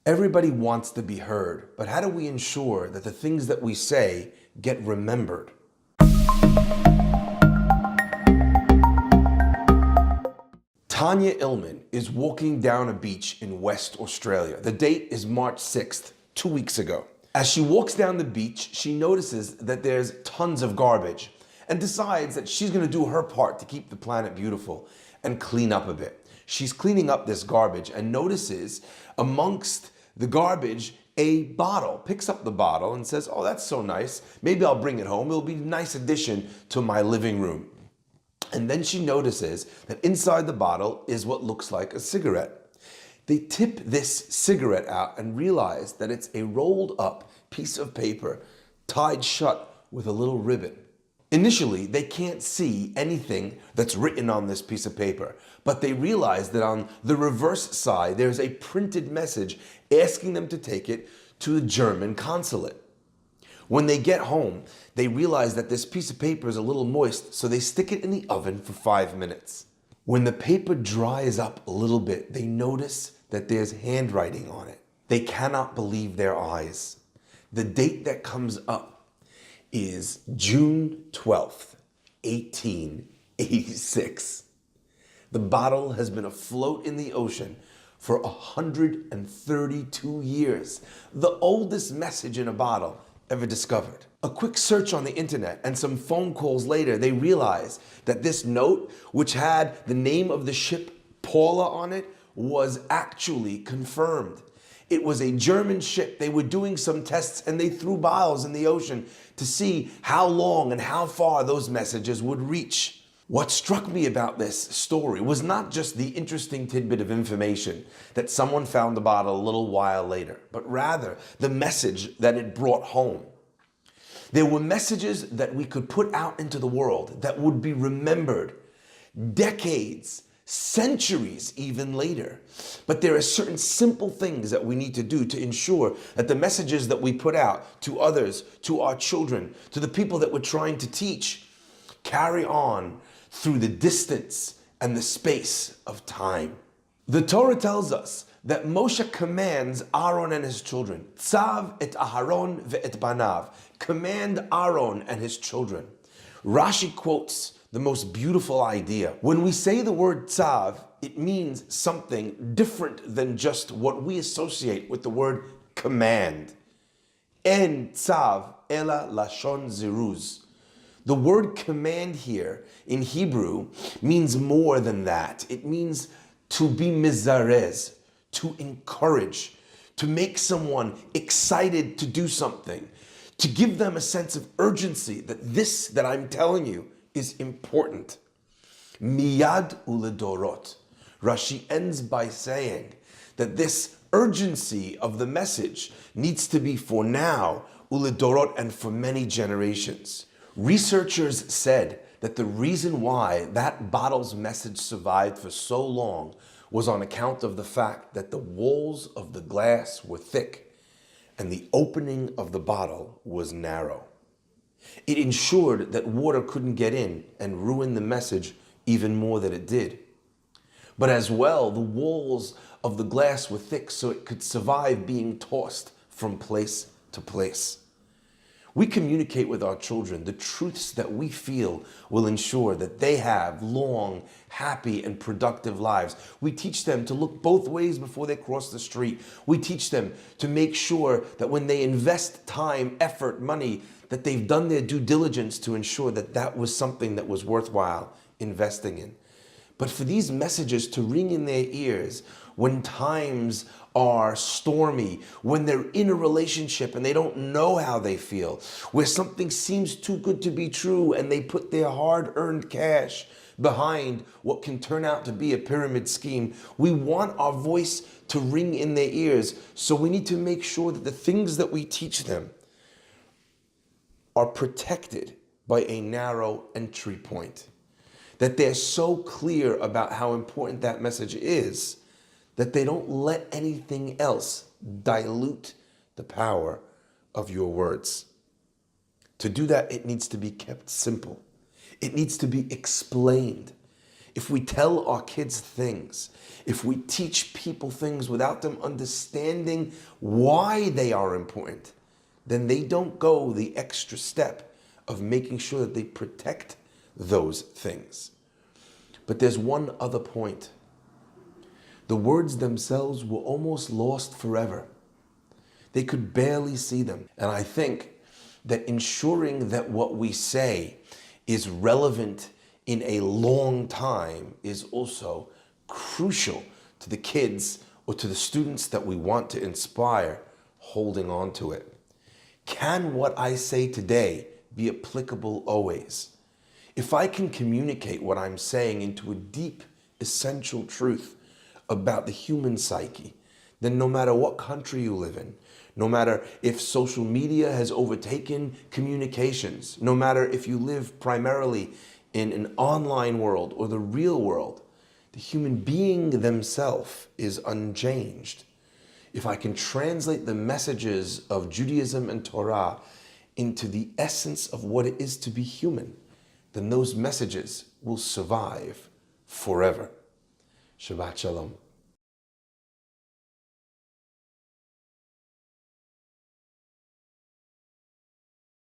Everybody wants to be heard, but how do we ensure that the things that we say get remembered? Tanya Illman is walking down a beach in West Australia. The date is March 6th, 2 weeks ago. As she walks down the beach, she notices that there's tons of garbage and decides that she's going to do her part to keep the planet beautiful and clean up a bit. She's cleaning up this garbage and notices amongst the garbage a bottle, picks up the bottle and says, "Oh, that's so nice. Maybe I'll bring it home. It'll be a nice addition to my living room." And then she notices that inside the bottle is what looks like a cigarette. They tip this cigarette out and realize that it's a rolled up piece of paper tied shut with a little ribbon. Initially, they can't see anything that's written on this piece of paper, but they realize that on the reverse side, there's a printed message asking them to take it to the German consulate. When they get home, they realize that this piece of paper is a little moist, so they stick it in the oven for 5 minutes. When the paper dries up a little bit, they notice that there's handwriting on it. They cannot believe their eyes. The date that comes up is June 12th, 1886. The bottle has been afloat in the ocean for 132 years, the oldest message in a bottle ever discovered. A quick search on the internet and some phone calls later, they realized that this note, which had the name of the ship Paula on it, was actually confirmed. It was a German ship. They were doing some tests and they threw bottles in the ocean to see how long and how far those messages would reach. What struck me about this story was not just the interesting tidbit of information that someone found the bottle a little while later, but rather the message that it brought home. There were messages that we could put out into the world that would be remembered decades, centuries even later. But there are certain simple things that we need to do to ensure that the messages that we put out to others, to our children, to the people that we're trying to teach, carry on through the distance and the space of time. The Torah tells us that Moshe commands Aaron and his children, Tzav et Aharon ve'et banav, command Aaron and his children. Rashi quotes the most beautiful idea. When we say the word tzav, it means something different than just what we associate with the word command. En tzav ela lashon ziruz. The word command here in Hebrew means more than that. It means to be mizarez, to encourage, to make someone excited to do something, to give them a sense of urgency that this that I'm telling you is important. Miyad uledorot. Rashi ends by saying that this urgency of the message needs to be for now, uledorot, and for many generations. Researchers said that the reason why that bottle's message survived for so long was on account of the fact that the walls of the glass were thick and the opening of the bottle was narrow. It ensured that water couldn't get in and ruin the message even more than it did. But as well, the walls of the glass were thick so it could survive being tossed from place to place. We communicate with our children the truths that we feel will ensure that they have long, happy, and productive lives. We teach them to look both ways before they cross the street. We teach them to make sure that when they invest time, effort, money, that they've done their due diligence to ensure that that was something that was worthwhile investing in. But for these messages to ring in their ears when times are stormy, when they're in a relationship and they don't know how they feel, where something seems too good to be true and they put their hard-earned cash behind what can turn out to be a pyramid scheme, we want our voice to ring in their ears. So we need to make sure that the things that we teach them are protected by a narrow entry point. That they're so clear about how important that message is that they don't let anything else dilute the power of your words. To do that, it needs to be kept simple. It needs to be explained. if we tell our kids things, if we teach people things without them understanding why they are important, then they don't go the extra step of making sure that they protect those things. But there's one other point. The words themselves were almost lost forever. They could barely see them. And I think that ensuring that what we say is relevant in a long time is also crucial to the kids or to the students that we want to inspire holding on to it. Can what I say today be applicable always? If I can communicate what I'm saying into a deep, essential truth about the human psyche, then no matter what country you live in, no matter if social media has overtaken communications, no matter if you live primarily in an online world or the real world, the human being themselves is unchanged. If I can translate the messages of Judaism and Torah into the essence of what it is to be human, then those messages will survive forever. Shabbat Shalom.